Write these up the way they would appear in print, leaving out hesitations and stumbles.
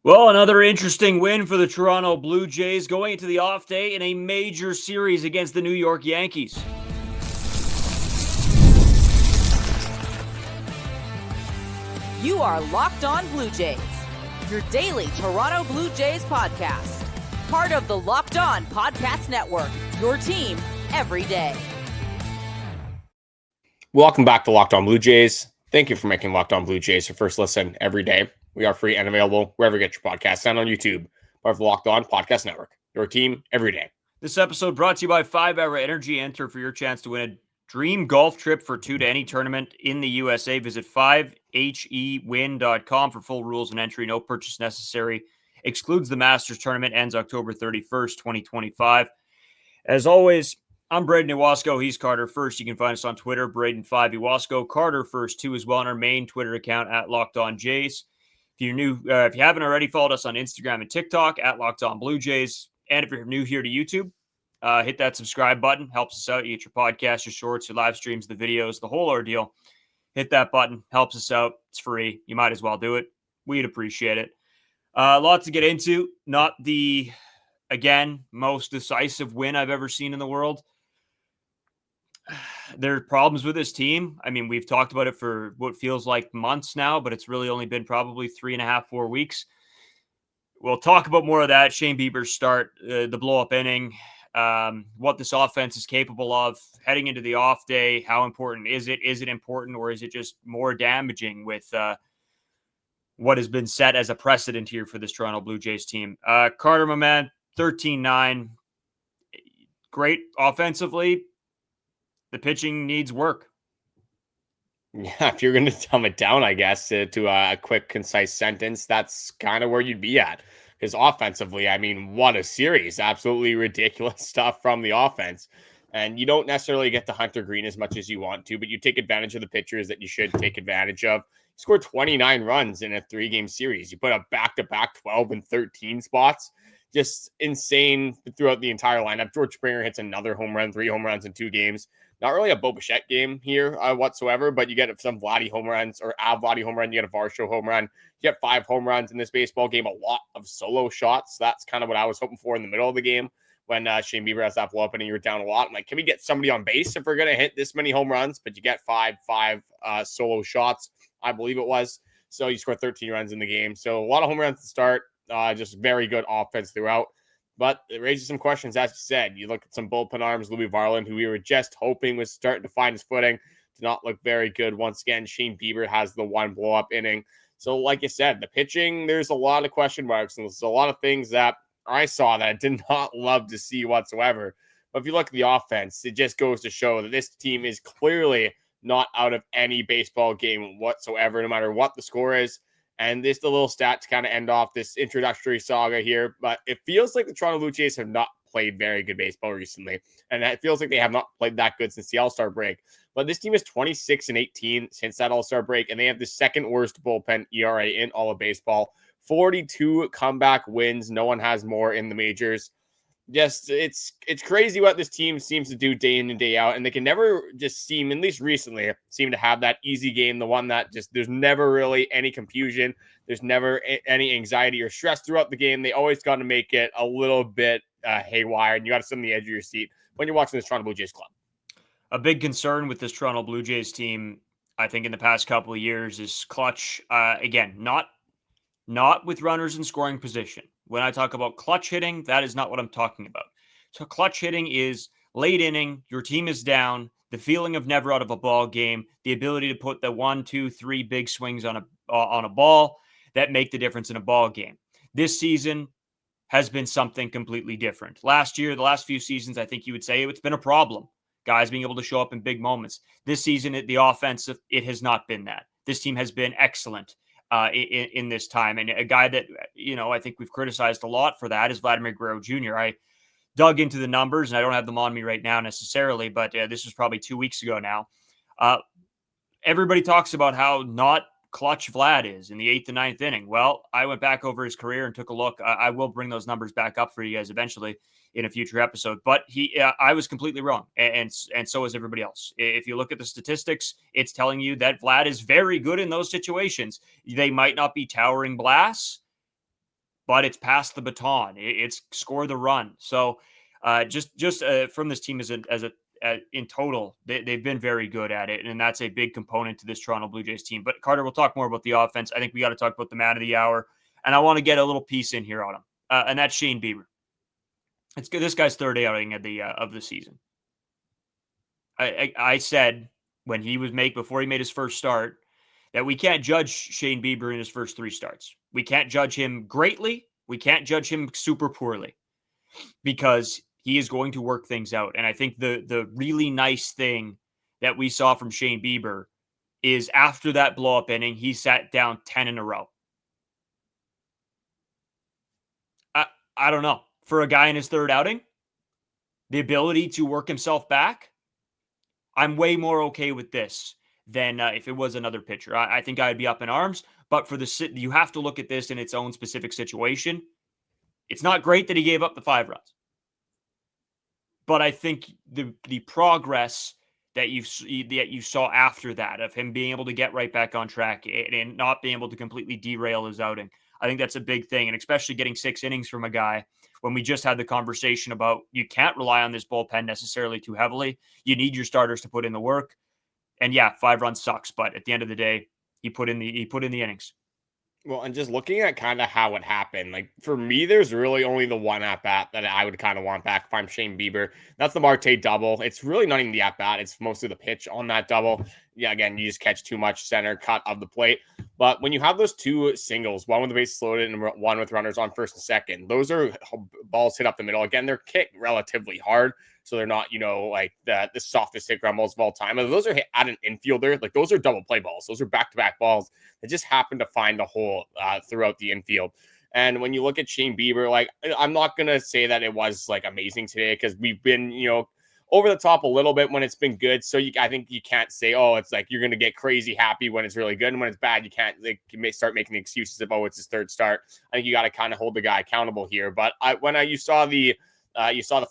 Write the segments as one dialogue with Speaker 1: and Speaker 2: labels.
Speaker 1: Well, another interesting win for the Toronto Blue Jays going into the off day in a major series against the New York Yankees.
Speaker 2: You are Locked On Blue Jays, your daily Toronto Blue Jays podcast. Part of the Locked On Podcast Network, your team every day.
Speaker 3: Welcome back to Locked On Blue Jays. Thank you for making Locked On Blue Jays your first listen every day. We are free and available wherever you get your podcasts and on YouTube. Part of the Locked On Podcast Network, your team every day.
Speaker 1: This episode brought to you by 5 Hour Energy. Enter for your chance to win a dream golf trip for two to any tournament in the USA. Visit 5hewin.com for full rules and entry. No purchase necessary. Excludes the Masters tournament. Ends October 31st, 2025. As always, I'm Brayden Iwasko. He's Carter First. You can find us on Twitter, Brayden5 Iwasko. Carter First, too, as well on our main Twitter account at Locked On Jays. If you haven't already, followed us on Instagram and TikTok at Locked On Blue Jays. And if you're new here to YouTube, hit that subscribe button. Helps us out. You get your podcasts, your shorts, your live streams, the videos, the whole ordeal. Hit that button. Helps us out. It's free. You might as well do it. We'd appreciate it. Lots to get into. Not the, again, most decisive win I've ever seen in the world. There are problems with this team. I mean, we've talked about it for what feels like months now, but it's really only been probably 3.5, 4 weeks. We'll talk about more of that. Shane Bieber's start, the blow-up inning, what this offense is capable of heading into the off day. How important is it? Is it important, or is it just more damaging with what has been set as a precedent here for this Toronto Blue Jays team? Carter, my man, 13-9. Great offensively. The pitching needs work.
Speaker 3: Yeah, if you're going to dumb it down, I guess, to a quick, concise sentence, that's kind of where you'd be at. Because offensively, I mean, what a series. Absolutely ridiculous stuff from the offense. And you don't necessarily get to Hunter Green as much as you want to, but you take advantage of the pitchers that you should take advantage of. You scored 29 runs in a 3-game series. You put up back-to-back 12 and 13 spots. Just insane throughout the entire lineup. George Springer hits another home run, 3 home runs in 2 games. Not really a Bichette game here whatsoever, but you get some Vladdy home runs or a Vladdy home run. You get a Varsho home run. You get 5 home runs in this baseball game, a lot of solo shots. That's kind of what I was hoping for in the middle of the game when Shane Bieber has that blow up and you're down a lot. I'm like, can we get somebody on base if we're going to hit this many home runs? But you get five solo shots, I believe it was. So you score 13 runs in the game. So a lot of home runs to start. Just very good offense throughout. But it raises some questions, as you said. You look at some bullpen arms, Louis Varland, who we were just hoping was starting to find his footing, did not look very good. Once again, Shane Bieber has the one blow-up inning. So like you said, the pitching, there's a lot of question marks, and there's a lot of things that I saw that I did not love to see whatsoever. But if you look at the offense, it just goes to show that this team is clearly not out of any baseball game whatsoever, no matter what the score is. And this is the little stat to kind of end off this introductory saga here. But it feels like the Toronto Blue Jays have not played very good baseball recently. And it feels like they have not played that good since the All-Star break. But this team is 26-18 since that All-Star break. And they have the second worst bullpen ERA in all of baseball. 42 comeback wins. No one has more in the majors. Just it's crazy what this team seems to do day in and day out, and they can never just seem, at least recently, seem to have that easy game, the one that just there's never really any confusion, there's never any anxiety or stress throughout the game. They always got to make it a little bit haywire, and you got to sit on the edge of your seat when you're watching this Toronto Blue Jays club.
Speaker 1: A big concern with this Toronto Blue Jays team, I think, in the past couple of years is clutch. Again, not with runners in scoring position. When I talk about clutch hitting, that is not what I'm talking about. So clutch hitting is late inning, your team is down, the feeling of never out of a ball game, the ability to put the 1, 2, 3 big swings on a ball that make the difference in a ball game. This season has been something completely different. Last year, the last few seasons, I think you would say it's been a problem. Guys being able to show up in big moments. This season, the offensive, it has not been that. This team has been excellent in this time. And a guy that, I think we've criticized a lot for that is Vladimir Guerrero Jr. I dug into the numbers, and I don't have them on me right now necessarily, but this was probably 2 weeks ago now. Everybody talks about how not clutch Vlad is in the 8th and 9th inning. Well, I went back over his career and took a look. I will bring those numbers back up for you guys eventually in a future episode, but I was completely wrong. And so is everybody else. If you look at the statistics, it's telling you that Vlad is very good in those situations. They might not be towering blasts, but it's pass the baton. It's score the run. So just from this team in total, they've been very good at it, and that's a big component to this Toronto Blue Jays team. But Carter, we'll talk more about the offense. I think we got to talk about the man of the hour, and I want to get a little piece in here on him, and that's Shane Bieber. It's good. This guy's third outing of the season. I said when before he made his first start that we can't judge Shane Bieber in his first 3 starts. We can't judge him greatly. We can't judge him super poorly because he is going to work things out. And I think the really nice thing that we saw from Shane Bieber is after that blow-up inning, he sat down 10 in a row. I don't know. For a guy in his third outing, the ability to work himself back, I'm way more okay with this than if it was another pitcher. I think I'd be up in arms, but you have to look at this in its own specific situation. It's not great that he gave up the 5 runs, but I think the progress that you saw after that of him being able to get right back on track and not being able to completely derail his outing, I think that's a big thing, and especially getting 6 innings from a guy when we just had the conversation about you can't rely on this bullpen necessarily too heavily. You need your starters to put in the work. And yeah, 5 runs sucks, but at the end of the day, he put in the innings.
Speaker 3: Well, and just looking at kind of how it happened, like for me, there's really only the one at bat that I would kind of want back if I'm Shane Bieber. That's the Marte double. It's really not even the at bat; it's mostly the pitch on that double. Yeah, again, you just catch too much center cut of the plate. But when you have those 2 singles, one with the bases loaded and one with runners on first and second, those are balls hit up the middle. Again, they're kicked relatively hard, so they're not, like the softest hit ground balls of all time. And those are hit at an infielder. Like those are double play balls. Those are back-to-back balls that just happen to find a hole throughout the infield. And when you look at Shane Bieber, like I'm not gonna say that it was like amazing today because we've been, over the top a little bit when it's been good. So I think you can't say, oh, it's like you're going to get crazy happy when it's really good. And when it's bad, you may start making excuses of, oh, it's his third start. I think you got to kind of hold the guy accountable here. But you saw the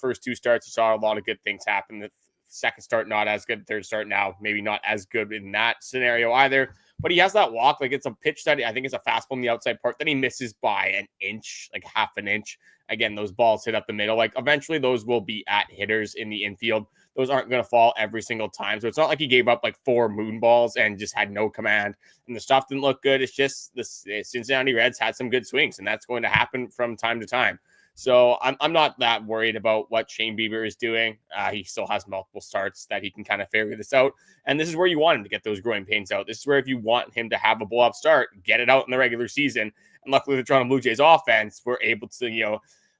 Speaker 3: first 2 starts, you saw a lot of good things happen. The second start, not as good. Third start now, maybe not as good in that scenario either. But he has that walk. Like it's a pitch that I think is a fastball in the outside part that he misses by an inch, like half an inch. Again, those balls hit up the middle. Like eventually those will be at hitters in the infield. Those aren't going to fall every single time. So it's not like he gave up like 4 moon balls and just had no command and the stuff didn't look good. It's just the Cincinnati Reds had some good swings and that's going to happen from time to time. So I'm not that worried about what Shane Bieber is doing. He still has multiple starts that he can kind of figure this out. And this is where you want him to get those growing pains out. This is where if you want him to have a blow-up start, get it out in the regular season. And luckily the Toronto Blue Jays offense were able to,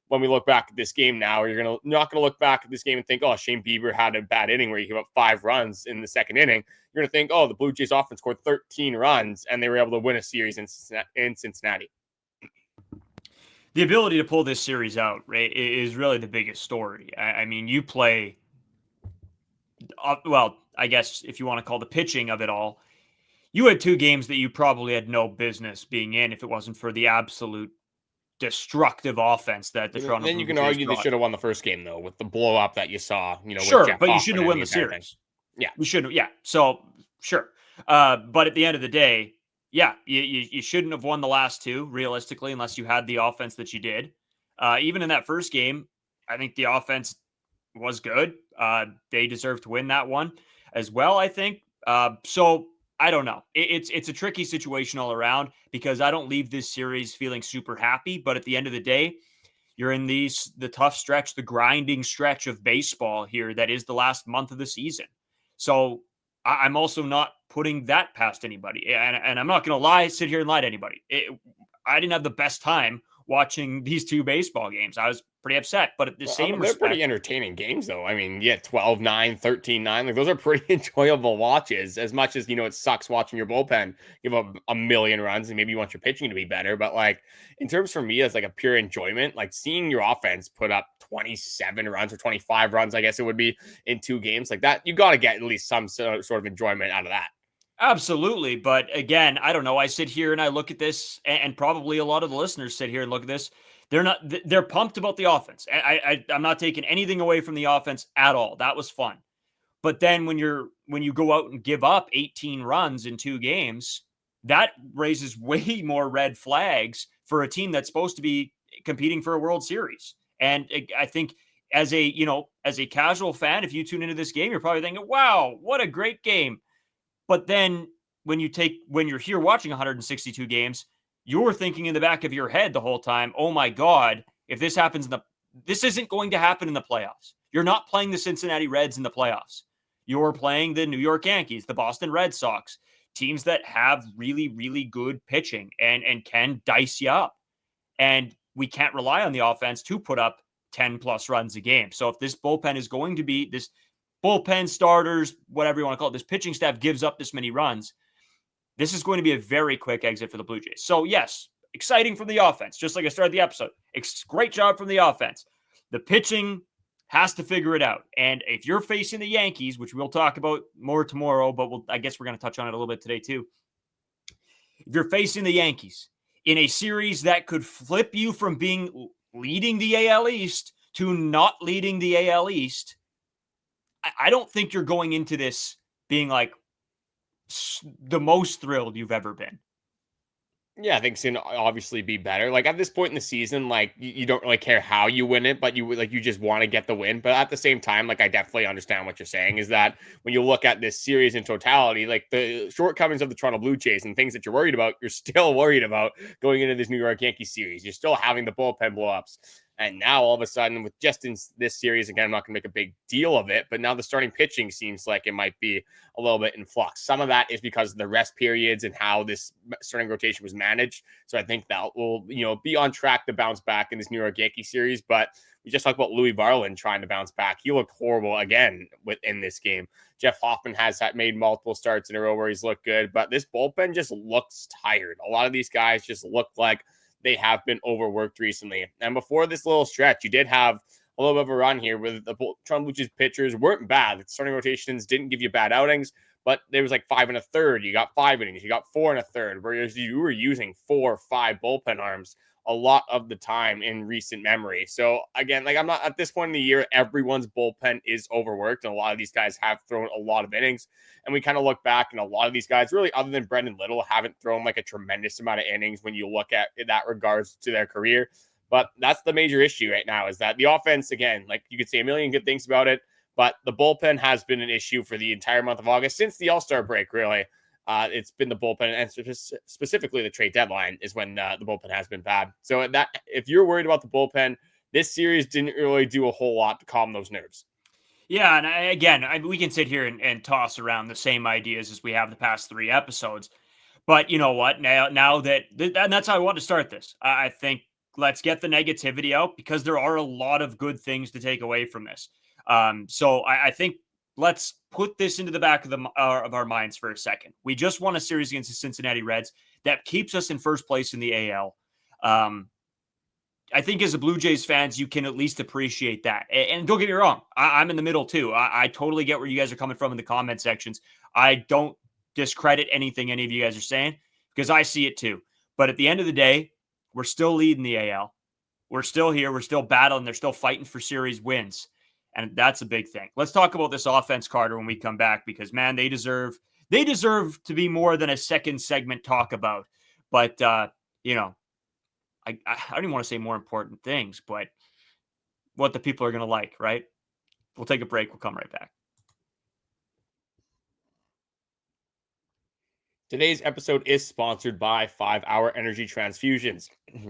Speaker 3: when we look back at this game now, you're not going to look back at this game and think, oh, Shane Bieber had a bad inning where he gave up 5 runs in the second inning. You're going to think, oh, the Blue Jays offense scored 13 runs and they were able to win a series in Cincinnati.
Speaker 1: The ability to pull this series out, right, is really the biggest story. I mean, you play, well, I guess if you want to call the pitching of it all, you had 2 games that you probably had no business being in if it wasn't for the absolute destructive offense that the Toronto.
Speaker 3: Then you can argue they should have won the first game though with the blow up that you saw.
Speaker 1: Sure,
Speaker 3: with
Speaker 1: but you
Speaker 3: Hoffman
Speaker 1: shouldn't have won the series.
Speaker 3: Yeah,
Speaker 1: we shouldn't. Yeah, so sure, but at the end of the day, yeah, you shouldn't have won the last 2 realistically unless you had the offense that you did. Even in that first game, I think the offense was good. They deserve to win that one as well, I think. So I don't know. It's a tricky situation all around because I don't leave this series feeling super happy. But at the end of the day, you're in the tough stretch, the grinding stretch of baseball here that is the last month of the season. So I'm also not putting that past anybody. And I'm not going to sit here and lie to anybody. I didn't have the best time watching these 2 baseball games. I was pretty upset, but at the same
Speaker 3: they're pretty entertaining games though. I mean, 12-9, 13-9, like those are pretty enjoyable watches as much as, it sucks watching your bullpen give up a million runs and maybe you want your pitching to be better. But like in terms for me as like a pure enjoyment, like seeing your offense put up 27 runs or 25 runs, I guess it would be in 2 games like that, you got to get at least some sort of enjoyment out of that.
Speaker 1: Absolutely. But again, I don't know. I sit here and I look at this and probably a lot of the listeners sit here and look at this. They're pumped about the offense. I'm not taking anything away from the offense at all. That was fun. But then when you go out and give up 18 runs in 2 games, that raises way more red flags for a team that's supposed to be competing for a World Series. And I think as a casual fan, if you tune into this game, you're probably thinking, wow, what a great game. But then when you're here watching 162 games, you're thinking in the back of your head the whole time, oh my God, if this happens this isn't going to happen in the playoffs. You're not playing the Cincinnati Reds in the playoffs. You're playing the New York Yankees, the Boston Red Sox, teams that have really, really good pitching and can dice you up. And we can't rely on the offense to put up 10 plus runs a game. So if this bullpen is going to be this bullpen starters, whatever you want to call it, this pitching staff gives up this many runs, this is going to be a very quick exit for the Blue Jays. So yes, exciting from the offense, just like I started the episode. Great job from the offense. The pitching has to figure it out. And if you're facing the Yankees, which we'll talk about more tomorrow, but I guess we're going to touch on it a little bit today too. If you're facing the Yankees in a series that could flip you from leading the AL East to not leading the AL East, I don't think you're going into this being like the most thrilled you've ever been.
Speaker 3: Yeah, I think it's gonna obviously be better. Like at this point in the season, like you don't really care how you win it, but you just want to get the win. But at the same time, like I definitely understand what you're saying is that when you look at this series in totality, like the shortcomings of the Toronto Blue Jays and things that you're worried about, you're still worried about going into this New York Yankees series. You're still having the bullpen blowups. And now all of a sudden, with just in this series, again, I'm not going to make a big deal of it, but now the starting pitching seems like it might be a little bit in flux. Some of that is because of the rest periods and how this starting rotation was managed. So I think that will, be on track to bounce back in this New York Yankees series. But we just talked about Louis Varland trying to bounce back. He looked horrible again within this game. Jeff Hoffman has made multiple starts in a row where he's looked good, but this bullpen just looks tired. A lot of these guys just look like they have been overworked recently. And before this little stretch, you did have a little bit of a run here where the Toronto Blue Jays pitchers weren't bad. The starting rotations didn't give you bad outings, but there was like 5 1/3. You got 5 innings. You got 4 1/3, whereas you were using 4 or 5 bullpen arms a lot of the time in recent memory. So again, like I'm not at this point in the year, everyone's bullpen is overworked, and a lot of these guys have thrown a lot of innings. And we kind of look back, and a lot of these guys, really, other than Brendan Little, haven't thrown like a tremendous amount of innings when you look at that regards to their career. But that's the major issue right now is that the offense, again, like you could say a million good things about it, but the bullpen has been an issue for the entire month of August since the All-Star break, really. It's been the bullpen, and specifically the trade deadline is when the bullpen has been bad. So that if you're worried about the bullpen, this series didn't really do a whole lot to calm those nerves.
Speaker 1: Yeah, and we can sit here and toss around the same ideas as we have the past 3 episodes. But you know what? Now that and that's how I want to start this. I think let's get the negativity out because there are a lot of good things to take away from this. So I think let's put this into the back of our minds for a second. We just won a series against the Cincinnati Reds that keeps us in first place in the AL. I think as a Blue Jays fans, you can at least appreciate that. And don't get me wrong, I'm in the middle too. I totally get where you guys are coming from in the comment sections. I don't discredit anything any of you guys are saying because I see it too. But at the end of the day, we're still leading the AL. We're still here. We're still battling. They're still fighting for series wins. And that's a big thing. Let's talk about this offense, Carter, when we come back, because, man, they deserve to be more than a second segment talk about. But, I don't even want to say more important things, but what the people are going to like, right? We'll take a break. We'll come right back.
Speaker 3: Today's episode is sponsored by 5-Hour Energy Transfusions.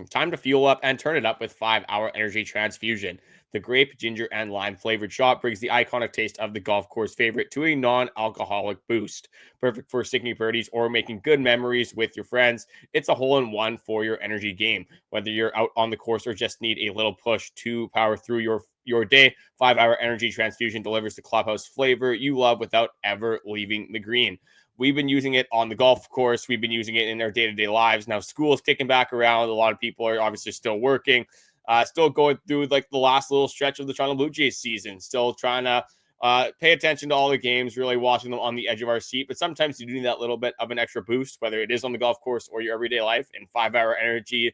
Speaker 3: Time to fuel up and turn it up with 5-Hour Energy Transfusion. The grape, ginger, and lime flavored shot brings the iconic taste of the golf course favorite to a non-alcoholic boost. Perfect for sinking birdies or making good memories with your friends. It's a hole-in-one for your energy game. Whether you're out on the course or just need a little push to power through your day, 5-Hour Energy Transfusion delivers the clubhouse flavor you love without ever leaving the green. We've been using it on the golf course. We've been using it in our day-to-day lives. Now school is kicking back around. A lot of people are obviously still working, still going through like the last little stretch of the Toronto Blue Jays season, still trying to pay attention to all the games, really watching them on the edge of our seat. But sometimes you do need that little bit of an extra boost, whether it is on the golf course or your everyday life. And 5-Hour Energy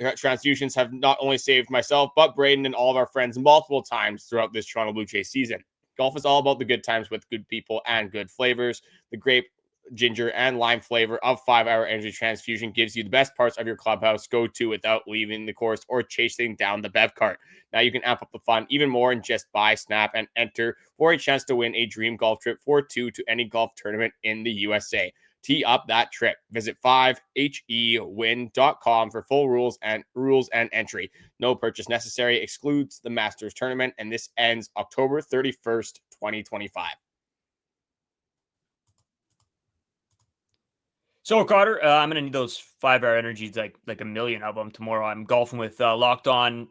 Speaker 3: Transfusions have not only saved myself, but Brayden and all of our friends multiple times throughout this Toronto Blue Jays season. Golf is all about the good times with good people and good flavors. The grape ginger, and lime flavor of 5-Hour Energy Transfusion gives you the best parts of your clubhouse go to without leaving the course or chasing down the bev cart. Now you can amp up the fun even more and just buy, snap, and enter for a chance to win a dream golf trip for two to any golf tournament in the USA. Tee up that trip. Visit 5hewin.com for full rules and entry. No purchase necessary. Excludes the Masters tournament, and this ends October 31st, 2025.
Speaker 1: So, Carter, I'm going to need those 5-Hour Energies, like a million of them tomorrow. I'm golfing with Locked On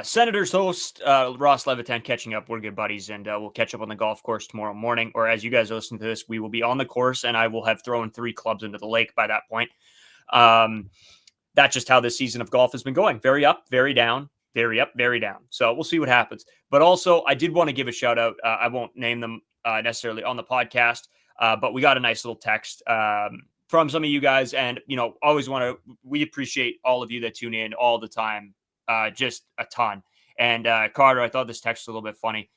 Speaker 1: Senators host Ross Levitan, catching up. We're good buddies, and we'll catch up on the golf course tomorrow morning. Or as you guys are listening to this, we will be on the course, and I will have thrown 3 clubs into the lake by that point. That's just how this season of golf has been going. Very up, very down, very up, very down. So we'll see what happens. But also, I did want to give a shout out. I won't name them necessarily on the podcast, but we got a nice little text from some of you guys. And, we appreciate all of you that tune in all the time, just a ton. And Carter, I thought this text was a little bit funny.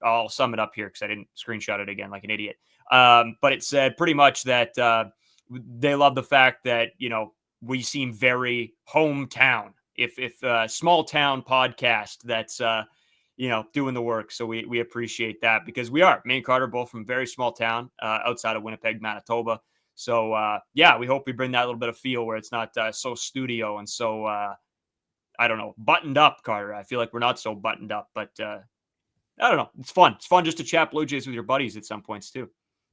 Speaker 1: I'll sum it up here because I didn't screenshot it again like an idiot. But it said pretty much that they love the fact that, we seem very hometown. If small town podcast that's, doing the work. So we appreciate that because we are. Me and Carter both from very small town outside of Winnipeg, Manitoba. So, we hope we bring that little bit of feel where it's not so studio and so, buttoned up, Carter. I feel like we're not so buttoned up, but I don't know. It's fun. It's fun just to chat Blue Jays with your buddies at some points too.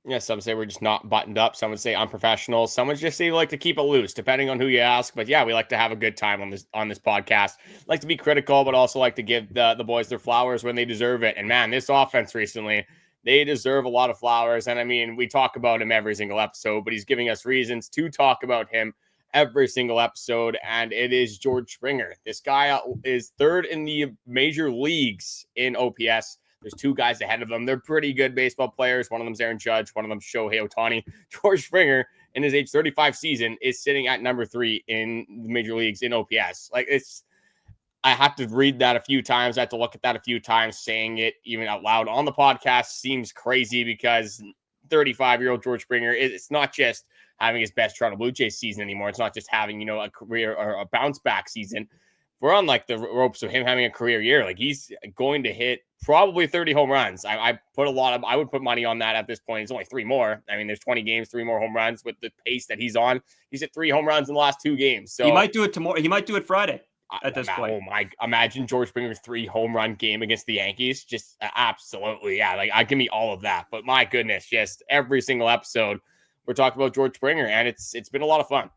Speaker 3: Yeah, some say we're just not buttoned up. Some would say unprofessional. Some would just say we like to keep it loose, depending on who you ask. But yeah, we like to have a good time on this podcast. Like to be critical, but also like to give the boys their flowers when they deserve it. And man, this offense recently, they deserve a lot of flowers. And I mean, we talk about him every single episode, but he's giving us reasons to talk about him every single episode. And it is George Springer. This guy is third in the major leagues in OPS. There's 2 guys ahead of them. They're pretty good baseball players. One of them's Aaron Judge. One of them's Shohei Ohtani. George Springer, in his age 35 season, is sitting at number 3 in the major leagues in OPS. I have to read that a few times. I have to look at that a few times. Saying it even out loud on the podcast seems crazy because 35-year-old George Springer, it's not just having his best Toronto Blue Jays season anymore. It's not just having, a career or a bounce back season. We're on the ropes of him having a career year. He's going to hit probably 30 home runs. I would put money on that at this point. It's only 3 more. I mean, there's 20 games, 3 more home runs with the pace that he's on. He's hit 3 home runs in the last 2 games. So
Speaker 1: he might do it tomorrow. He might do it Friday at this point.
Speaker 3: Oh my, imagine George Springer 3 home run game against the Yankees. Just absolutely. Yeah. I give me all of that, but my goodness, just every single episode we're talking about George Springer, and it's been a lot of fun.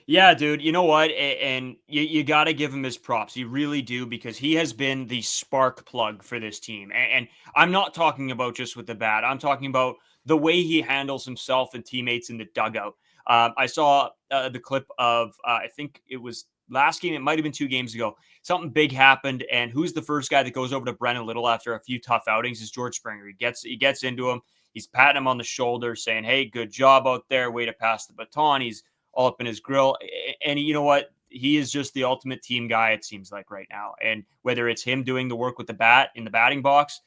Speaker 1: Yeah, dude, you know what? And you got to give him his props. You really do, because he has been the spark plug for this team. And I'm not talking about just with the bat. I'm talking about the way he handles himself and teammates in the dugout. I saw the clip of, I think it was last game. It might have been 2 games ago. Something big happened. And who's the first guy that goes over to Brennan Little after a few tough outings is George Springer. He gets into him. He's patting him on the shoulder saying, hey, good job out there. Way to pass the baton. He's all up in his grill. And you know what? He is just the ultimate team guy, it seems like right now. And whether it's him doing the work with the bat in the batting box,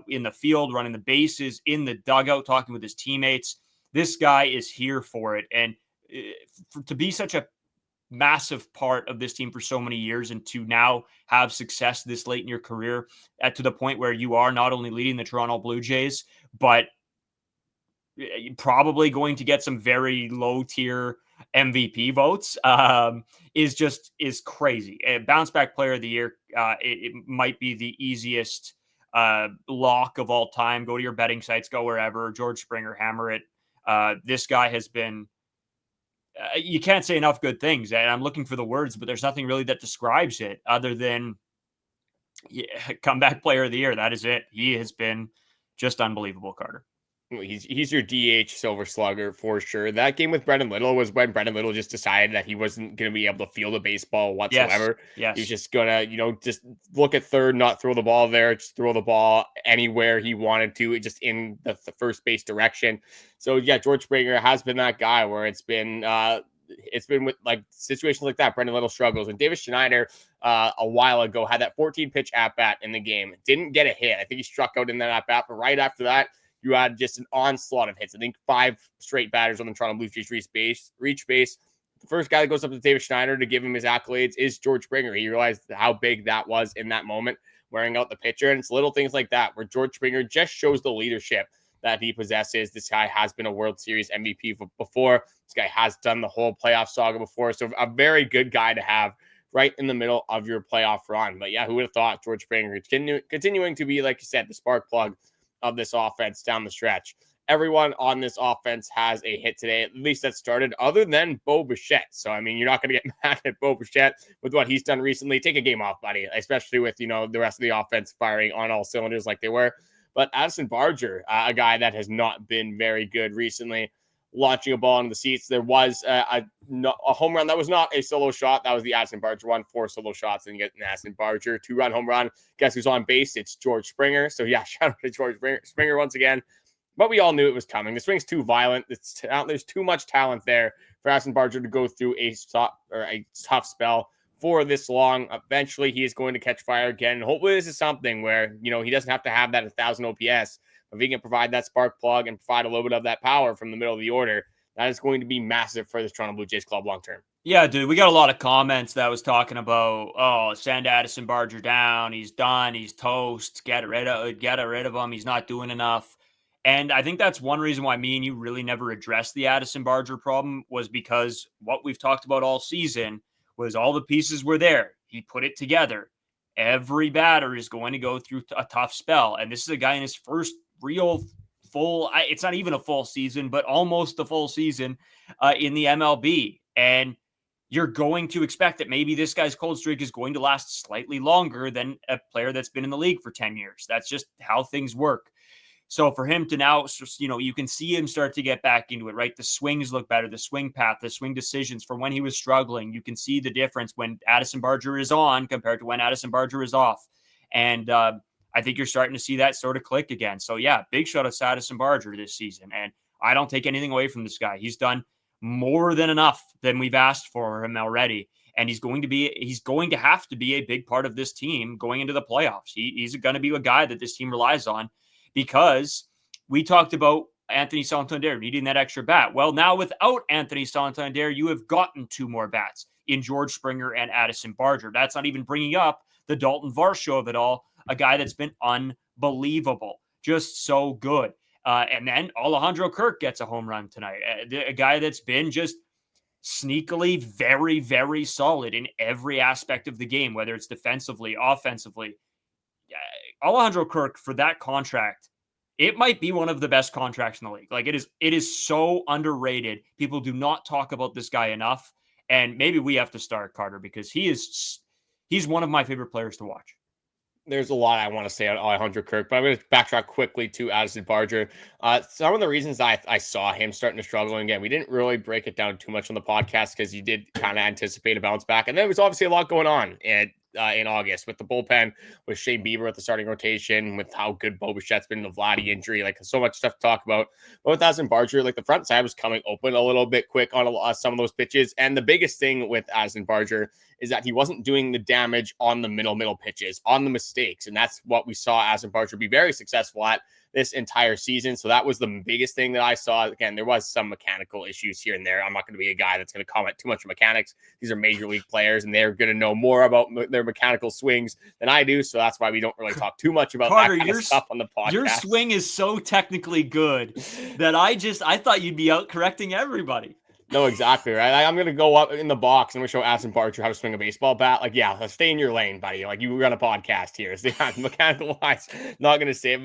Speaker 1: in the field, running the bases, in the dugout, talking with his teammates, this guy is here for it. And to be such a massive part of this team for so many years and to now have success this late in your career to the point where you are not only leading the Toronto Blue Jays, but probably going to get some very low tier MVP votes is crazy. A bounce back player of the year. It might be the easiest lock of all time. Go to your betting sites, go wherever. George Springer, hammer it. This guy has been, you can't say enough good things. And I'm looking for the words, but there's nothing really that describes it other than comeback player of the year. That is it. He has been just unbelievable, Carter.
Speaker 3: He's your DH Silver Slugger for sure. That game with Brayden Little was when Brayden Little just decided that he wasn't going to be able to field a baseball whatsoever.
Speaker 1: Yes.
Speaker 3: He was just going to, just look at third, not throw the ball there, just throw the ball anywhere he wanted to, just in the first base direction. So yeah, George Springer has been that guy where it's been with situations like that. Brayden Little struggles, and David Schneider a while ago had that 14 pitch at bat in the game. Didn't get a hit. I think he struck out in that at bat, but right after that, you had just an onslaught of hits. I think 5 straight batters on the Toronto Blue Jays reach base. The first guy that goes up to David Schneider to give him his accolades is George Springer. He realized how big that was in that moment, wearing out the pitcher. And it's little things like that where George Springer just shows the leadership that he possesses. This guy has been a World Series MVP before. This guy has done the whole playoff saga before. So a very good guy to have right in the middle of your playoff run. But yeah, who would have thought George Springer continuing to be, like you said, the spark plug of this offense down the stretch. Everyone on this offense has a hit today, at least that started, other than Bichette. So, I mean, you're not going to get mad at Bichette with what he's done recently. Take a game off, buddy, especially with, the rest of the offense firing on all cylinders like they were. But Addison Barger, a guy that has not been very good recently, launching a ball into the seats. There was a home run that was not a solo shot. That was the Addison Barger one. 4 solo shots, and you get an Addison Barger 2-run home run. Guess who's on base? It's George Springer. So, yeah, shout out to George Springer once again. But we all knew it was coming. The swing's too violent. There's too much talent there for Addison Barger to go through a tough spell for this long. Eventually, he is going to catch fire again. Hopefully, this is something where, he doesn't have to have that 1,000 OPS. If he can provide that spark plug and provide a little bit of that power from the middle of the order, that is going to be massive for this Toronto Blue Jays club long term.
Speaker 1: Yeah, dude, we got a lot of comments that was talking about, send Addison Barger down. He's done. He's toast. Get rid of him. He's not doing enough. And I think that's one reason why me and you really never addressed the Addison Barger problem, was because what we've talked about all season was all the pieces were there. He put it together. Every batter is going to go through a tough spell. And this is a guy in his first real full, it's not even a full season, but almost a full season in the MLB. And you're going to expect that maybe this guy's cold streak is going to last slightly longer than a player that's been in the league for 10 years. That's just how things work. So for him to now, you can see him start to get back into it, right? The swings look better, the swing path, the swing decisions from when he was struggling. You can see the difference when Addison Barger is on compared to when Addison Barger is off. And I think you're starting to see that sort of click again. So yeah, big shout out to Addison Barger this season. And I don't take anything away from this guy. He's done more than enough than we've asked for him already. And he's going to have to be a big part of this team going into the playoffs. He's going to be a guy that this team relies on, because we talked about Anthony Santander needing that extra bat. Well, now without Anthony Santander, you have gotten 2 more bats in George Springer and Addison Barger. That's not even bringing up the Daulton Varsho of it all, a guy that's been unbelievable, just so good. And then Alejandro Kirk gets a home run tonight, a guy that's been just sneakily very, very solid in every aspect of the game, whether it's defensively, offensively. Alejandro Kirk, for that contract, it might be one of the best contracts in the league. Like, it is so underrated. People do not talk about this guy enough. And maybe we have to start, Carter, because he's one of my favorite players to watch.
Speaker 3: There's a lot I want to say on Alejandro Kirk, but I'm going to backtrack quickly to Addison Barger. Some of the reasons I saw him starting to struggle, and again, we didn't really break it down too much on the podcast because you did kind of anticipate a bounce back. And there was obviously a lot going on in August with the bullpen, with Shane Bieber at the starting rotation, with how good Bichette's been in the Vladdy injury, like so much stuff to talk about. But with Addison Barger, like the front side was coming open a little bit quick on some of those pitches. And the biggest thing with Addison Barger is that he wasn't doing the damage on the middle pitches, on the mistakes. And that's what we saw Addison Barger be very successful at this entire season. So that was the biggest thing that I saw. Again, there was some mechanical issues here and there. I'm not going to be a guy that's going to comment too much on mechanics. These are major league players, and they're going to know more about their mechanical swings than I do. So that's why we don't really talk too much about Carter, that kind of stuff on the podcast.
Speaker 1: Your swing is so technically good that I thought you'd be out correcting everybody.
Speaker 3: No, exactly, right? I'm going to go up in the box and I'm going to show Addison Barger how to swing a baseball bat. Like, yeah, stay in your lane, buddy. Like, you run a podcast here. So, yeah, mechanical-wise, not going to say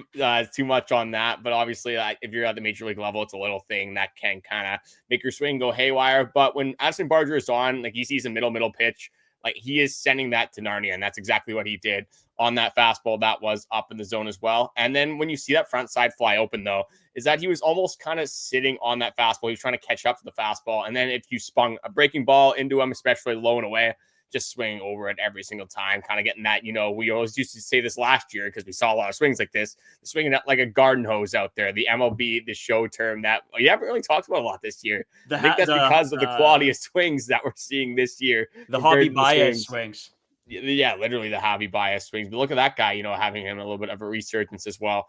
Speaker 3: too much on that. But obviously, if you're at the major league level, it's a little thing that can kind of make your swing go haywire. But when Addison Barger is on, like, he sees a middle pitch, like, he is sending that to Narnia, and that's exactly what he did on that fastball that was up in the zone as well. And then when you see that front side fly open, though, is that he was almost kind of sitting on that fastball. He was trying to catch up to the fastball. And then if you spun a breaking ball into him, especially low and away, just swinging over it every single time, kind of getting that, we always used to say this last year because we saw a lot of swings like this, swinging like a garden hose out there, the MLB, the show term that you haven't really talked about a lot this year. I think that's because of the quality of swings that we're seeing this year.
Speaker 1: The hobby bias swings.
Speaker 3: Yeah, literally the hobby bias swings. But look at that guy, having him a little bit of a resurgence as well.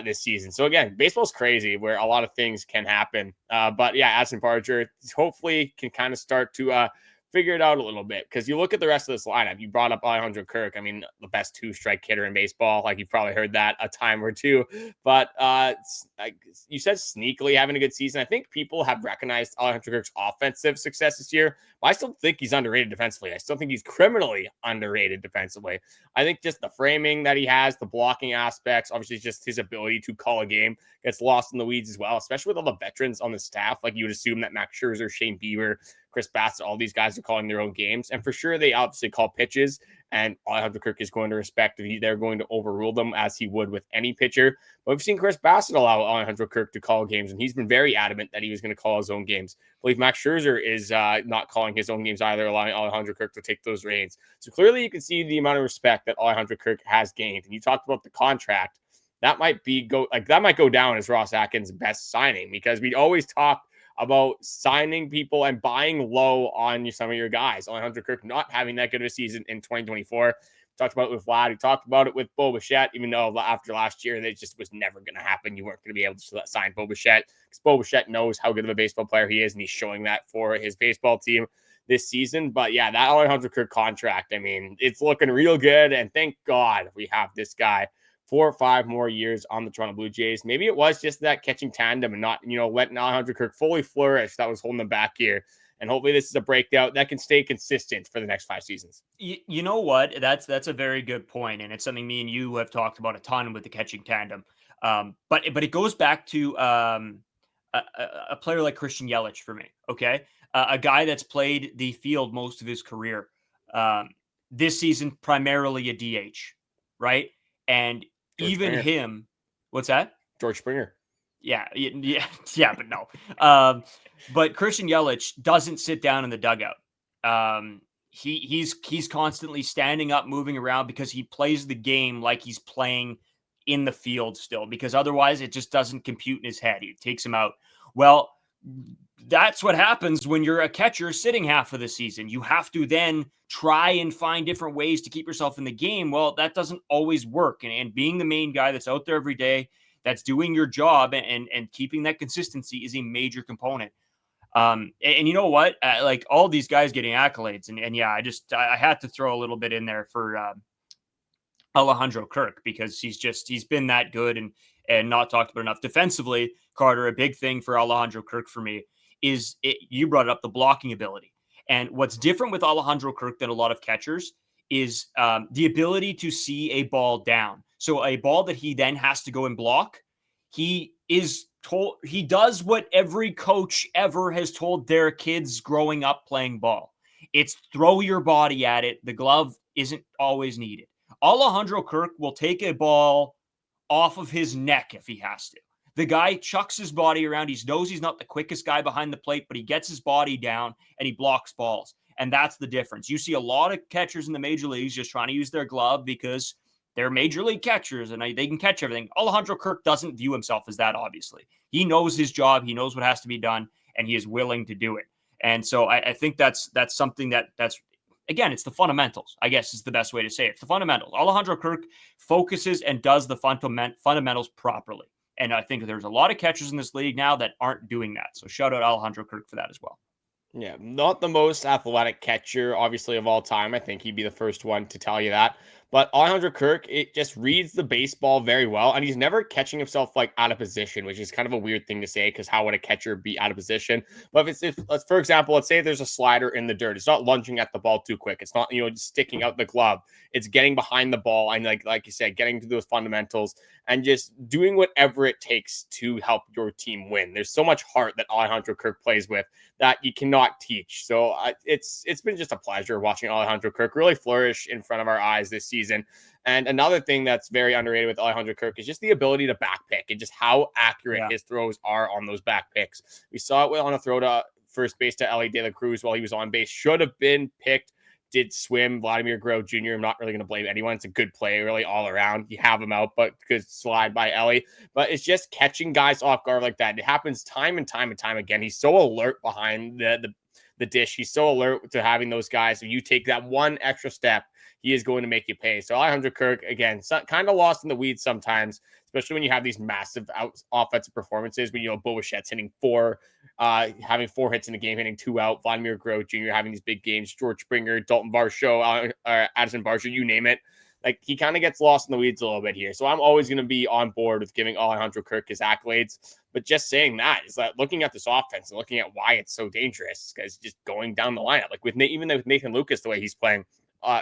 Speaker 3: this season. So again, baseball's crazy where a lot of things can happen. But yeah, Addison Barger hopefully can kind of start to figure it out a little bit, because you look at the rest of this lineup. You brought up Alejandro Kirk. I mean, the best 2-strike hitter in baseball. Like, you've probably heard that a time or two. But like you said, sneakily having a good season. I think people have recognized Alejandro Kirk's offensive success this year, but I still think he's underrated defensively. I still think he's criminally underrated defensively. I think just the framing that he has, the blocking aspects, obviously just his ability to call a game gets lost in the weeds as well, especially with all the veterans on the staff. Like, you would assume that Max Scherzer, Shane Bieber, Chris Bassitt, all these guys are calling their own games. And for sure, they obviously call pitches. And Alejandro Kirk is going to respect that they're going to overrule them as he would with any pitcher. But we've seen Chris Bassitt allow Alejandro Kirk to call games, and he's been very adamant that he was going to call his own games. I believe Max Scherzer is not calling his own games either, allowing Alejandro Kirk to take those reins. So clearly you can see the amount of respect that Alejandro Kirk has gained. And you talked about the contract. That might go down as Ross Atkins' best signing, because we'd always talk about signing people and buying low on some of your guys. Alejandro Kirk not having that good of a season in 2024. Talked about it with Vlad. We talked about it with Bichette, even though after last year, that just was never going to happen. You weren't going to be able to sign Bichette, because Bichette knows how good of a baseball player he is, and he's showing that for his baseball team this season. But yeah, that Alejandro Kirk contract, I mean, it's looking real good, and thank God we have this guy 4 or 5 more years on the Toronto Blue Jays. Maybe it was just that catching tandem and not, letting Alejandro Kirk fully flourish that was holding them back here. And hopefully this is a breakout that can stay consistent for the next 5 seasons.
Speaker 1: You know what? That's a very good point, and it's something me and you have talked about a ton with the catching tandem. But it goes back to a player like Christian Yelich for me. Okay, a guy that's played the field most of his career. This season, primarily a DH, right? And
Speaker 3: George
Speaker 1: even
Speaker 3: Springer.
Speaker 1: Him, what's that?
Speaker 3: George Springer.
Speaker 1: Yeah, but no. But Christian Yelich doesn't sit down in the dugout. He's constantly standing up, moving around, because he plays the game like he's playing in the field still, because otherwise it just doesn't compute in his head. It takes him out. Well, that's what happens when you're a catcher sitting half of the season. You have to then try and find different ways to keep yourself in the game. Well, that doesn't always work. And being the main guy that's out there every day, that's doing your job and keeping that consistency is a major component. And you know what? Like, all these guys getting accolades. And yeah, I had to throw a little bit in there for Alejandro Kirk, because he's been that good and not talked about enough. Defensively, Carter, a big thing for Alejandro Kirk for me is you brought up the blocking ability. And what's different with Alejandro Kirk than a lot of catchers is the ability to see a ball down. So a ball that he then has to go and block, he does what every coach ever has told their kids growing up playing ball. It's throw your body at it. The glove isn't always needed. Alejandro Kirk will take a ball off of his neck if he has to. The guy chucks his body around. He knows he's not the quickest guy behind the plate, but he gets his body down and he blocks balls. And that's the difference. You see a lot of catchers in the major leagues just trying to use their glove because they're major league catchers and they can catch everything. Alejandro Kirk doesn't view himself as that, obviously. He knows his job. He knows what has to be done, and he is willing to do it. And so I think that's something that's again, it's the fundamentals, I guess is the best way to say it. It's the fundamentals. Alejandro Kirk focuses and does the fundamentals properly. And I think there's a lot of catchers in this league now that aren't doing that. So shout out Alejandro Kirk for that as well.
Speaker 3: Yeah, not the most athletic catcher, obviously, of all time. I think he'd be the first one to tell you that. But Alejandro Kirk, it just reads the baseball very well, and he's never catching himself like out of position, which is kind of a weird thing to say, because how would a catcher be out of position? But if for example, let's say there's a slider in the dirt, it's not lunging at the ball too quick. It's not just sticking out the glove. It's getting behind the ball and like you said, getting to those fundamentals and just doing whatever it takes to help your team win. There's so much heart that Alejandro Kirk plays with that you cannot teach. So it's been just a pleasure watching Alejandro Kirk really flourish in front of our eyes this season. And another thing that's very underrated with Alejandro Kirk is just the ability to back pick and just how accurate his throws are on those back picks. We saw it on a throw to first base to Ellie De La Cruz while he was on base. Should have been picked. Did swim. Vladimir Guerrero Jr. I'm not really going to blame anyone. It's a good play, really all around. You have him out, but good slide by Ellie. But it's just catching guys off guard like that. It happens time and time and time again. He's so alert behind the the dish. He's so alert to having those guys. If you take that one extra step, he is going to make you pay. So Alejandro Kirk, again, kind of lost in the weeds sometimes, especially when you have these massive offensive performances. When Bichette's hitting having 4 hits in the game, hitting 2 out. Vladimir Guerrero Jr. having these big games. George Springer, Daulton Varsho, Addison Varsho, you name it. Like, he kind of gets lost in the weeds a little bit here. So I'm always going to be on board with giving Alejandro Kirk his accolades. But just saying that is that looking at this offense and looking at why it's so dangerous, because just going down the lineup, like even with Nathan Lucas, the way he's playing,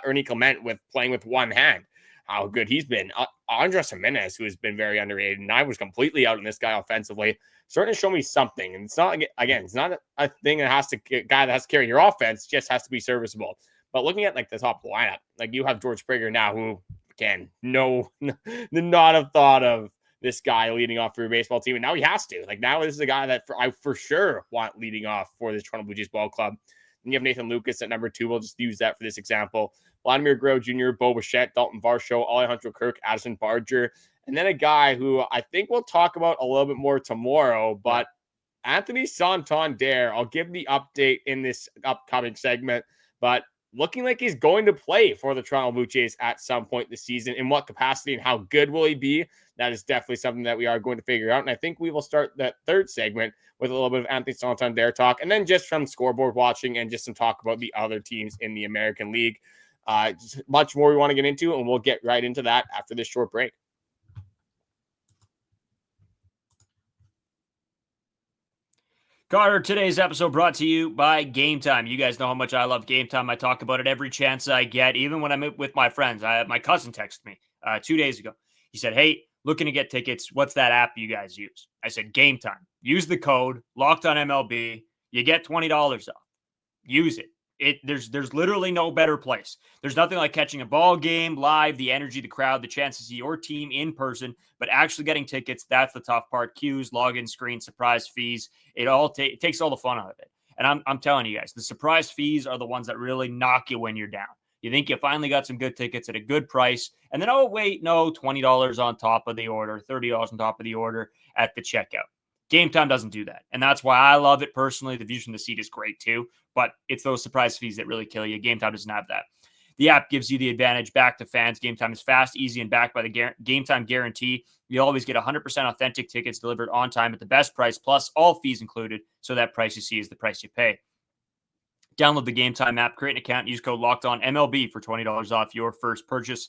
Speaker 3: Ernie Clement playing with one hand, how good he's been. Andres Gimenez, who has been very underrated, and I was completely out on this guy offensively, starting to show me something. And it's not, again, it's not a thing that guy that has to carry your offense, just has to be serviceable. But looking at like the top of the lineup, like you have George Springer now, who, again, not have thought of this guy leading off for your baseball team, and now he has to. Like, now this is a guy that I for sure want leading off for the Toronto Blue Jays ball club. Then you have Nathan Lucas at number 2. We'll just use that for this example. Vladimir Guerrero Jr., Bichette, Daulton Varsho, Alejandro Kirk, Addison Barger, and then a guy who I think we'll talk about a little bit more tomorrow, but Anthony Santander. I'll give the update in this upcoming segment, but looking like he's going to play for the Toronto Blue Jays at some point this season. In what capacity and how good will he be? That is definitely something that we are going to figure out. And I think we will start that third segment with a little bit of Anthony Santander talk, and then just from scoreboard watching and just some talk about the other teams in the American League. Just much more we want to get into, and we'll get right into that after this short break.
Speaker 1: Carter, today's episode brought to you by Game Time. You guys know how much I love Game Time. I talk about it every chance I get, even when I'm with my friends. My cousin texted me 2 days ago. He said, "Hey, looking to get tickets. What's that app you guys use?" I said, Game Time. Use the code Locked on MLB. You get $20 off. Use it. There's literally no better place. There's nothing like catching a ball game live, the energy, the crowd, the chance to see your team in person, but actually getting tickets, that's the tough part. Queues, login screen, surprise fees. It all takes all the fun out of it. And I'm telling you guys, the surprise fees are the ones that really knock you when you're down. You think you finally got some good tickets at a good price, and then, oh, wait, no, $20 on top of the order, $30 on top of the order at the checkout. Game Time doesn't do that, and that's why I love it personally. The views from the seat is great too, but it's those surprise fees that really kill you. Game Time doesn't have that. The app gives you the advantage back to fans. Game Time is fast, easy, and backed by the Game Time guarantee. You always get 100% authentic tickets delivered on time at the best price, plus all fees included, so that price you see is the price you pay. Download the Game Time app, create an account, use code LOCKEDONMLB for $20 off your first purchase.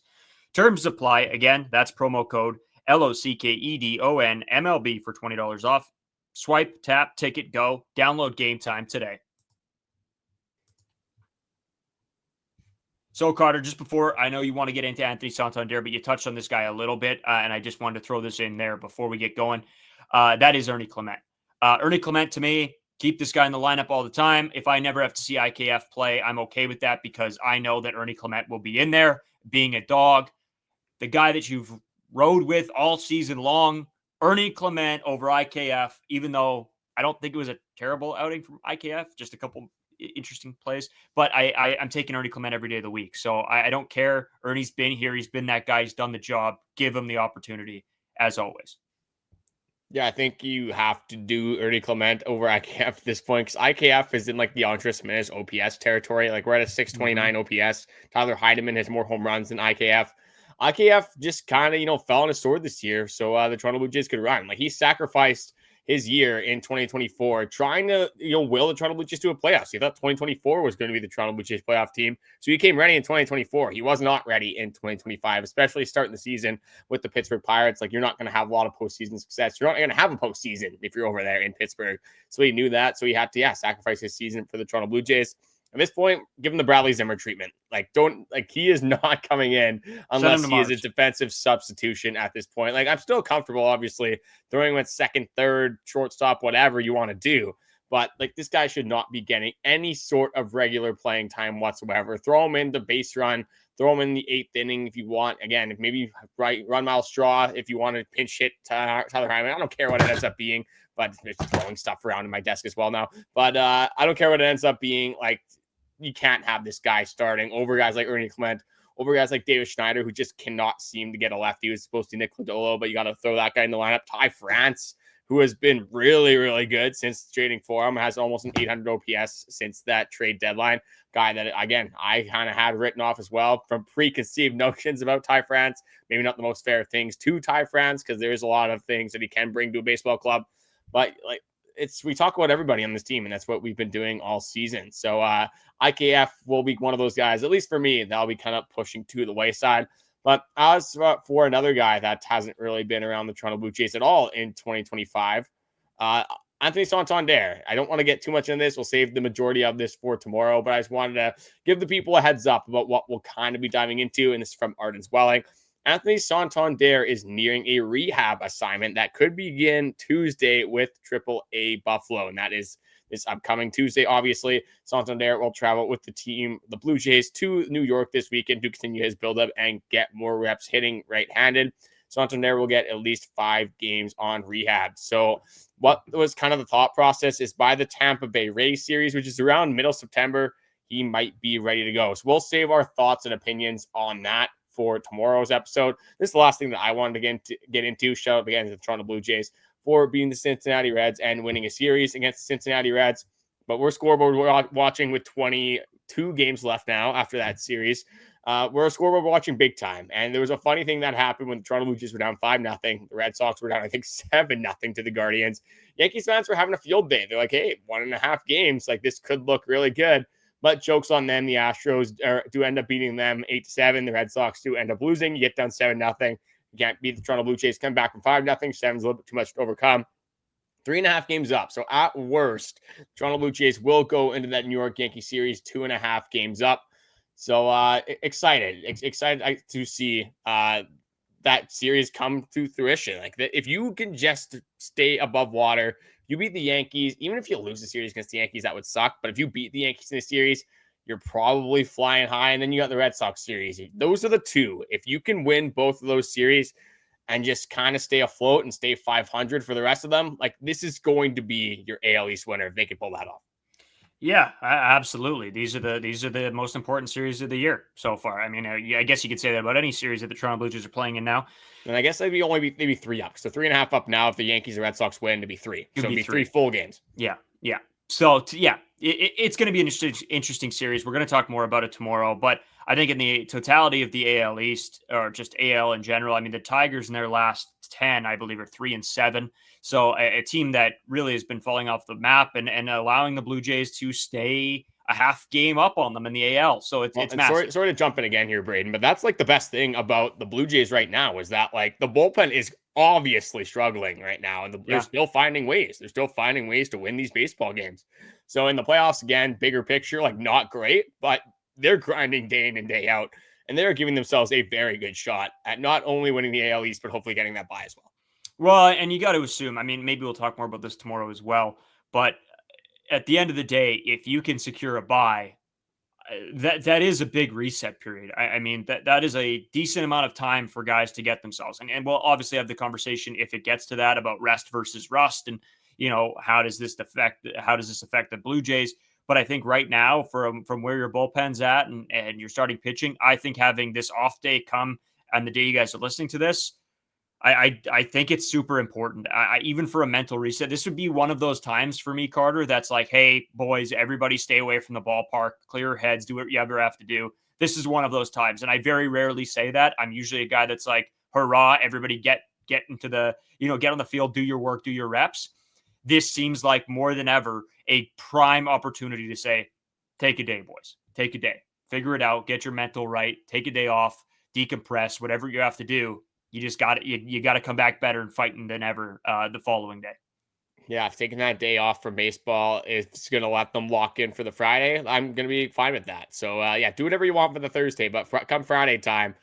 Speaker 1: Terms apply. Again, that's promo code LOCKEDON MLB for $20 off. Swipe, tap, ticket, go. Download Game Time today. So, Carter, just before, I know you want to get into Anthony Santander, but you touched on this guy a little bit, and I just wanted to throw this in there before we get going. That is Ernie Clement. Ernie Clement, to me, keep this guy in the lineup all the time. If I never have to see IKF play, I'm okay with that because I know that Ernie Clement will be in there, being a dog. The guy that you've rode with all season long, Ernie Clement over IKF, even though I don't think it was a terrible outing from IKF, just a couple interesting plays. But I'm taking Ernie Clement every day of the week. So I don't care. Ernie's been here. He's been that guy. He's done the job. Give him the opportunity, as always.
Speaker 3: Yeah, I think you have to do Ernie Clement over IKF at this point because IKF is in like the Andres Gimenez OPS territory. Like we're at a 629 OPS. Tyler Heidemann has more home runs than IKF. IKF just kind of, fell on his sword this year. So the Toronto Blue Jays could run. Like he sacrificed his year in 2024 trying to, will the Toronto Blue Jays to a playoffs. He thought 2024 was going to be the Toronto Blue Jays playoff team. So he came ready in 2024. He was not ready in 2025, especially starting the season with the Pittsburgh Pirates. Like you're not going to have a lot of postseason success. You're not going to have a postseason if you're over there in Pittsburgh. So he knew that. So he had to, sacrifice his season for the Toronto Blue Jays. At this point, give him the Bradley Zimmer treatment. He is not coming in unless he is a defensive substitution at this point. Like, I'm still comfortable, obviously, throwing him at second, third, shortstop, whatever you want to do. But, this guy should not be getting any sort of regular playing time whatsoever. Throw him in the base run. Throw him in the 8th inning if you want. Again, if maybe run Miles Straw if you want to pinch hit Tyler Heidemann. I don't care what it ends up being, but it's throwing stuff around in my desk as well now. But I don't care what it ends up being. You can't have this guy starting over guys like Ernie Clement, over guys like David Schneider, who just cannot seem to get a lefty. He was supposed to Nick Lodolo, but you got to throw that guy in the lineup. Ty France, who has been really, really good since trading for him, has almost an 800 OPS since that trade deadline. Guy that, again, I kind of had written off as well from preconceived notions about Ty France. Maybe not the most fair things to Ty France, because there's a lot of things that he can bring to a baseball club. But like, we talk about everybody on this team, and that's what we've been doing all season. So IKF will be one of those guys, at least for me, that'll be kind of pushing to the wayside. But as for another guy that hasn't really been around the Toronto Blue Jays at all in 2025, Anthony Santander. I don't want to get too much into this. We'll save the majority of this for tomorrow, but I just wanted to give the people a heads up about what we'll kind of be diving into, and this is from Arden's Welling. Anthony Santander is nearing a rehab assignment that could begin Tuesday with AAA Buffalo, and that is this upcoming Tuesday. Obviously, Santander will travel with the team, the Blue Jays, to New York this weekend to continue his buildup and get more reps hitting right-handed. Santander will get at least 5 games on rehab. So what was kind of the thought process is by the Tampa Bay Rays series, which is around middle September, he might be ready to go. So we'll save our thoughts and opinions on that for tomorrow's episode. This is the last thing that I wanted to get into. Shout out again to the Toronto Blue Jays for beating the Cincinnati Reds and winning a series against the Cincinnati Reds. But we're scoreboard watching with 22 games left now after that series. We're a scoreboard watching big time. And there was a funny thing that happened when the Toronto Blue Jays were down 5-0. The Red Sox were down, I think, 7-0 to the Guardians. Yankees fans were having a field day. They're like, hey, 1.5 games. Like, this could look really good. But jokes on them. The Astros do end up beating them 8-7. The Red Sox do end up losing. You get down 7-0. You can't beat the Toronto Blue Jays. Come back from 5-0. 7's a little bit too much to overcome. 3.5 games up. So at worst, Toronto Blue Jays will go into that New York Yankee series 2.5 games up. So excited to see that series come to fruition. Like, if you can just stay above water, you beat the Yankees. Even if you lose the series against the Yankees, that would suck. But if you beat the Yankees in the series, you're probably flying high. And then you got the Red Sox series. Those are the two. If you can win both of those series and just kind of stay afloat and stay 500 for the rest of them, like, this is going to be your AL East winner if they can pull that off.
Speaker 1: Yeah, absolutely. These are the most important series of the year so far. I mean, I guess you could say that about any series that the Toronto Blue Jays are playing in now.
Speaker 3: And I guess they'd be maybe 3 up. So 3.5 up now if the Yankees and Red Sox win to be 3. So it'd be 3 full games.
Speaker 1: Yeah. So it's going to be an interesting series. We're going to talk more about it tomorrow. But I think in the totality of the AL East, or just AL in general, I mean, the Tigers in their last 10, I believe, are 3-7. So a team that really has been falling off the map and allowing the Blue Jays to stay a half game up on them in the AL. So it's massive.
Speaker 3: Sorry to jump in again here, Brayden, but that's like the best thing about the Blue Jays right now is that, like, the bullpen is obviously struggling right now, and they're still finding ways. They're still finding ways to win these baseball games. So in the playoffs, again, bigger picture, like, not great, but they're grinding day in and day out, and they're giving themselves a very good shot at not only winning the AL East, but hopefully getting that bye as well.
Speaker 1: Well, and you got to assume, I mean, maybe we'll talk more about this tomorrow as well, but at the end of the day, if you can secure a bye, that is a big reset period. I mean, that is a decent amount of time for guys to get themselves. And we'll obviously have the conversation if it gets to that about rest versus rust. And, how does this affect the Blue Jays? But I think right now, from where your bullpen's at and you're starting pitching, I think having this off day come on the day you guys are listening to this, I think it's super important. Even for a mental reset, this would be one of those times for me, Carter, that's like, hey, boys, everybody stay away from the ballpark, clear your heads, do what you ever have to do. This is one of those times. And I very rarely say that. I'm usually a guy that's like, hurrah, everybody get into the, get on the field, do your work, do your reps. This seems like more than ever a prime opportunity to say, take a day, boys, take a day, figure it out, get your mental right, take a day off, decompress, whatever you have to do. You just got it. You got to come back better and fighting than ever the following day.
Speaker 3: Yeah, if taking that day off from baseball is going to let them lock in for the Friday, I'm going to be fine with that. So, do whatever you want for the Thursday. But come Friday time,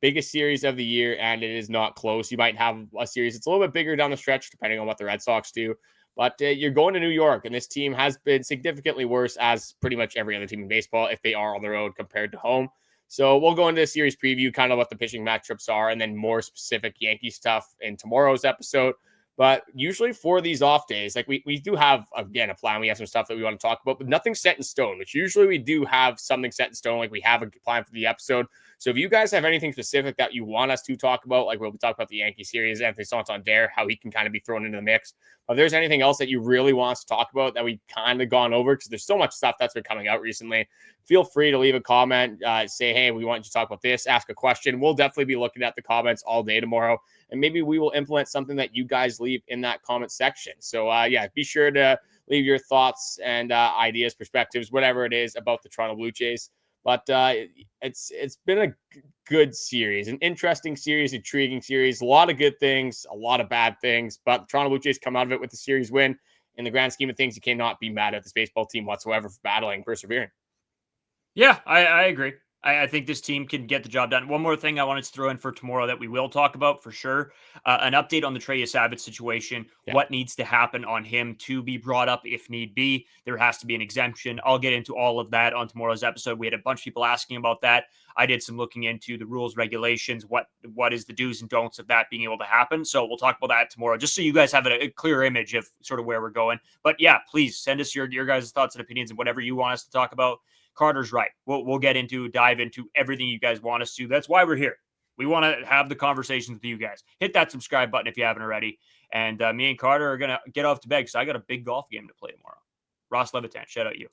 Speaker 3: biggest series of the year, and it is not close. You might have a series that's a little bit bigger down the stretch, depending on what the Red Sox do. But you're going to New York, and this team has been significantly worse, as pretty much every other team in baseball, if they are on the road compared to home. So we'll go into a series preview, kind of what the pitching matchups are, and then more specific Yankee stuff in tomorrow's episode. But usually for these off days, like we do have, again, a plan. We have some stuff that we want to talk about, but nothing set in stone, which usually we do have something set in stone. Like we have a plan for the episode. So if you guys have anything specific that you want us to talk about, like we'll be talking about the Yankee series, Anthony Santander, how he can kind of be thrown into the mix. If there's anything else that you really want us to talk about that we kind of gone over, because there's so much stuff that's been coming out recently, feel free to leave a comment, say, hey, we want you to talk about this, ask a question. We'll definitely be looking at the comments all day tomorrow, and maybe we will implement something that you guys leave in that comment section. So yeah, be sure to leave your thoughts and ideas, perspectives, whatever it is about the Toronto Blue Jays. But it's been a good series, an interesting series, intriguing series, a lot of good things, a lot of bad things, but the Toronto Blue Jays come out of it with the series win. In the grand scheme of things, you cannot be mad at this baseball team whatsoever for battling, persevering.
Speaker 1: Yeah, I agree. I think this team can get the job done. One more thing I wanted to throw in for tomorrow that we will talk about for sure. An update on the Trey Savage situation.
Speaker 3: Yeah.
Speaker 1: What needs to happen on him to be brought up if need be. There has to be an exemption. I'll get into all of that on tomorrow's episode. We had a bunch of people asking about that. I did some looking into the rules, regulations, what is the do's and don'ts of that being able to happen. So we'll talk about that tomorrow, just so you guys have a clear image of sort of where we're going. But yeah, please send us your guys' thoughts and opinions and whatever you want us to talk about. Carter's right. We'll dive into everything you guys want us to. That's why we're here. We want to have the conversations with you guys. Hit that subscribe button if you haven't already. And me and Carter are going to get off to bed because I got a big golf game to play tomorrow. Ross Levitan, shout out you.